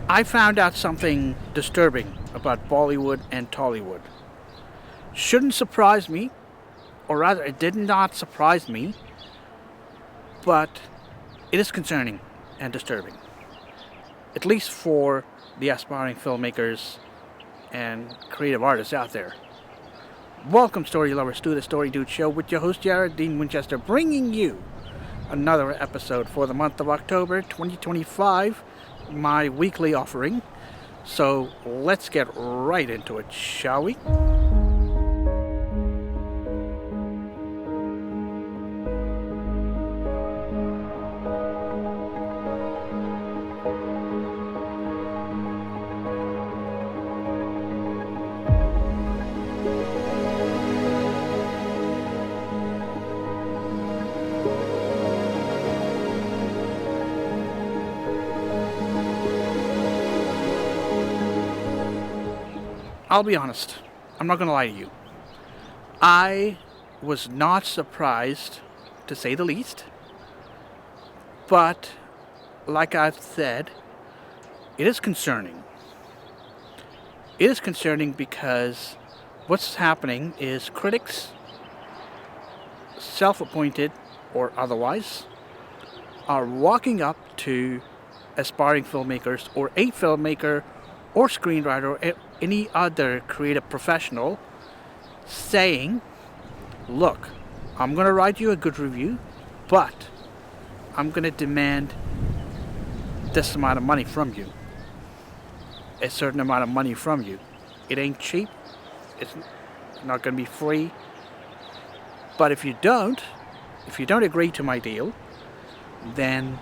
I found out something disturbing about Bollywood and Tollywood. Shouldn't surprise me, or rather, it did not surprise me, but it is concerning and disturbing, at least for the aspiring filmmakers and creative artists out there. Welcome, story lovers, to the Story Dude Show with your host, Jared Dean Winchester, bringing you another episode for the month of October 2025, my weekly offering. So let's get right into it, shall we? I'll be honest. I'm not going to lie to you. I was not surprised, to say the least. But, like I've said, it is concerning. It is concerning because what's happening is critics, self-appointed or otherwise, are walking up to aspiring filmmakers or a filmmaker or screenwriter or any other creative professional saying, look, I'm going to write you a good review, but I'm going to demand this amount of money from you. A certain amount of money from you. It ain't cheap. It's not going to be free. But if you don't agree to my deal, then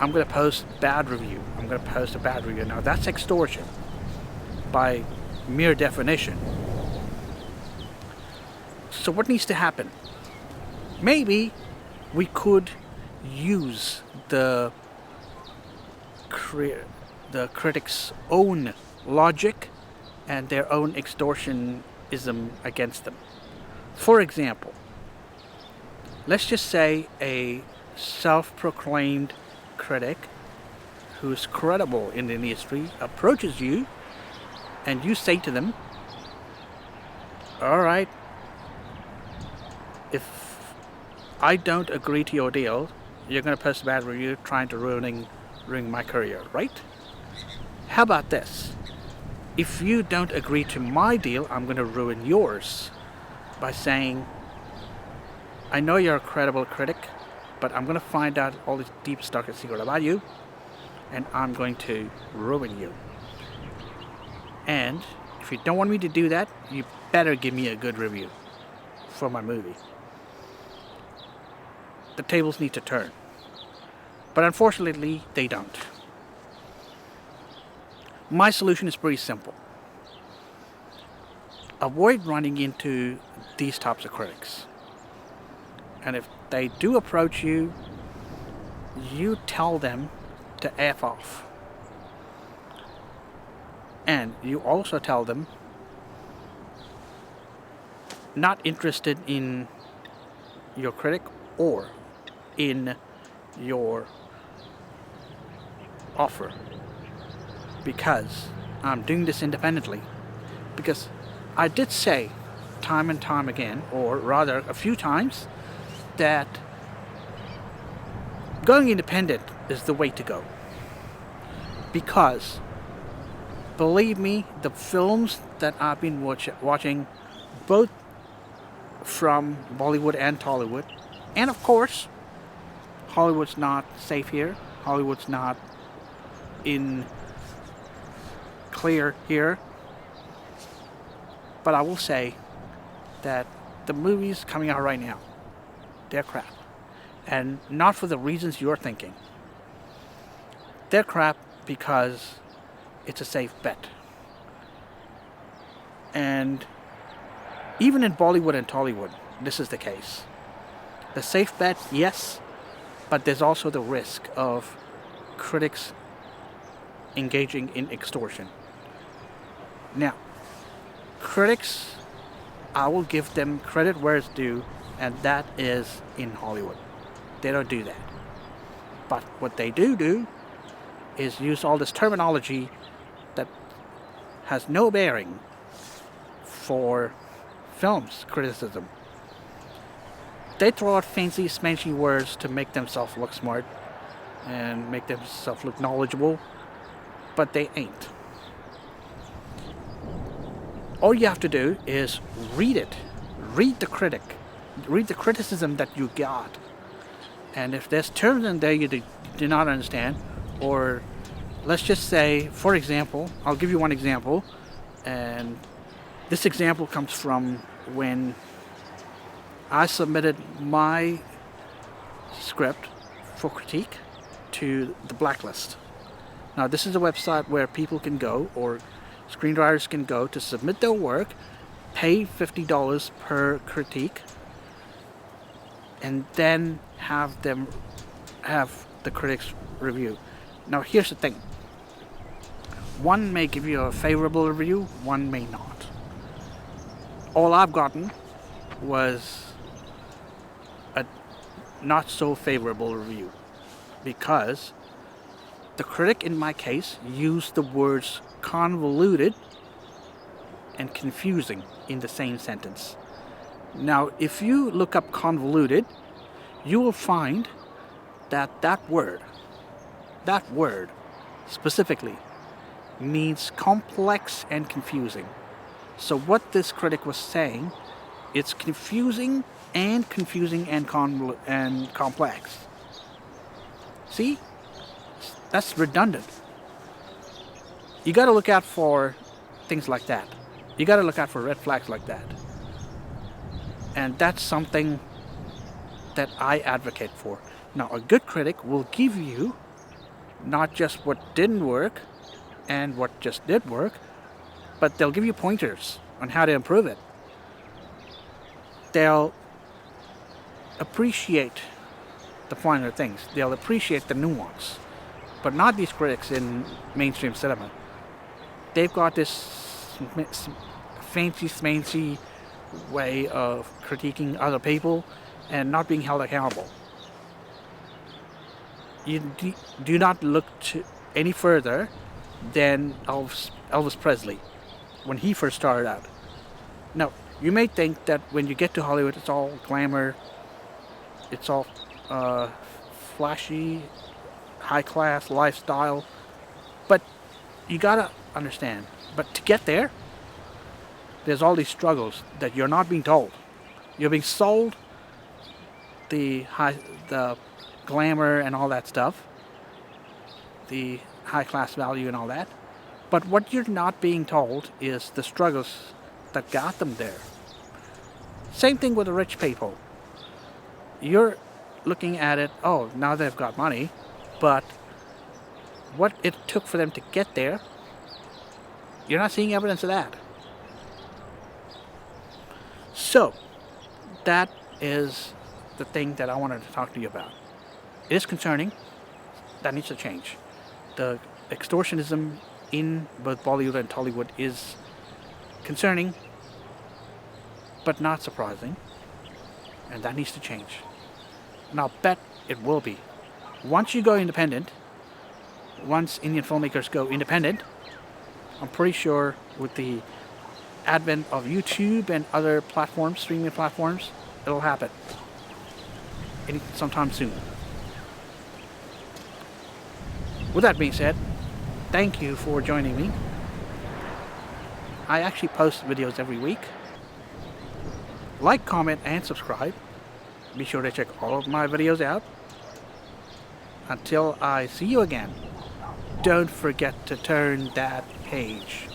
I'm going to post bad review. I'm going to post a bad review. Now that's extortion by mere definition. So what needs to happen? Maybe we could use the critics' own logic and their own extortionism against them. For example, let's just say a self-proclaimed critic who's credible in the industry approaches you and you say to them, alright, if I don't agree to your deal, you're going to post a bad review trying to ruin my career, right? How about this? If you don't agree to my deal, I'm going to ruin yours by saying, I know you're a credible critic, but I'm going to find out all this deep, dark secret about you, and I'm going to ruin you. And if you don't want me to do that, you better give me a good review for my movie. The tables need to turn. But unfortunately, they don't. My solution is pretty simple. Avoid running into these types of critics. And if they do approach you, you tell them to F off. And you also tell them, not interested in your critic or in your offer, because I'm doing this independently. Because I did say time and time again, or rather a few times, that going independent is the way to go. Because, believe me, the films that I've been watching, both from Bollywood and Tollywood, and of course, Hollywood's not safe here. Hollywood's not in clear here. But I will say that the movies coming out right now, they're crap. And not for the reasons you're thinking. They're crap because it's a safe bet. And even in Bollywood and Tollywood, this is the case. The safe bet, yes, but there's also the risk of critics engaging in extortion. Now, critics, I will give them credit where it's due, and that is in Hollywood. They don't do that. But what they do is use all this terminology that has no bearing for films criticism. They throw out fancy smanchy words to make themselves look smart and make themselves look knowledgeable, but they ain't. All you have to do is read it. Read the critic. Read the criticism that you got. And if there's terms in there you do not understand, or let's just say, for example, I'll give you one example, and this example comes from when I submitted my script for critique to the Blacklist. Now, this is a website where people can go, or screenwriters can go, to submit their work, pay $50 per critique, and then have the critics review. Now, here's the thing. One may give you a favorable review, one may not. All I've gotten was a not so favorable review, because the critic in my case used the words convoluted and confusing in the same sentence. Now, if you look up convoluted, you will find that that word specifically means complex and confusing. So what this critic was saying, it's confusing and complex. See? That's redundant. You got to look out for things like that. You got to look out for red flags like that. And that's something that I advocate for. Now, a good critic will give you not just what didn't work and what just did work, but they'll give you pointers on how to improve it. They'll appreciate the finer things. They'll appreciate the nuance. But not these critics in mainstream cinema. They've got this fancy smancy way of critiquing other people and not being held accountable. You do not look to any further than Elvis Presley when he first started out. Now, you may think that when you get to Hollywood, it's all glamour, it's all flashy, high-class lifestyle, but you gotta understand, but to get there, there's all these struggles that you're not being told. You're being sold the glamour and all that stuff, the high-class value and all that, but what you're not being told is the struggles that got them there. Same thing with the rich people. You're looking at it, oh, now they've got money, but what it took for them to get there, you're not seeing evidence of that. So, that is the thing that I wanted to talk to you about. It is concerning. That needs to change. The extortionism in both Bollywood and Tollywood is concerning, but not surprising. And that needs to change. And I'll bet it will be. Once you go independent, once Indian filmmakers go independent, I'm pretty sure with the advent of YouTube and other platforms, streaming platforms, it'll happen sometime soon. With that being said, thank you for joining me. I actually post videos every week. Like, comment, and subscribe. Be sure to check all of my videos out. Until I see you again, don't forget to turn that page.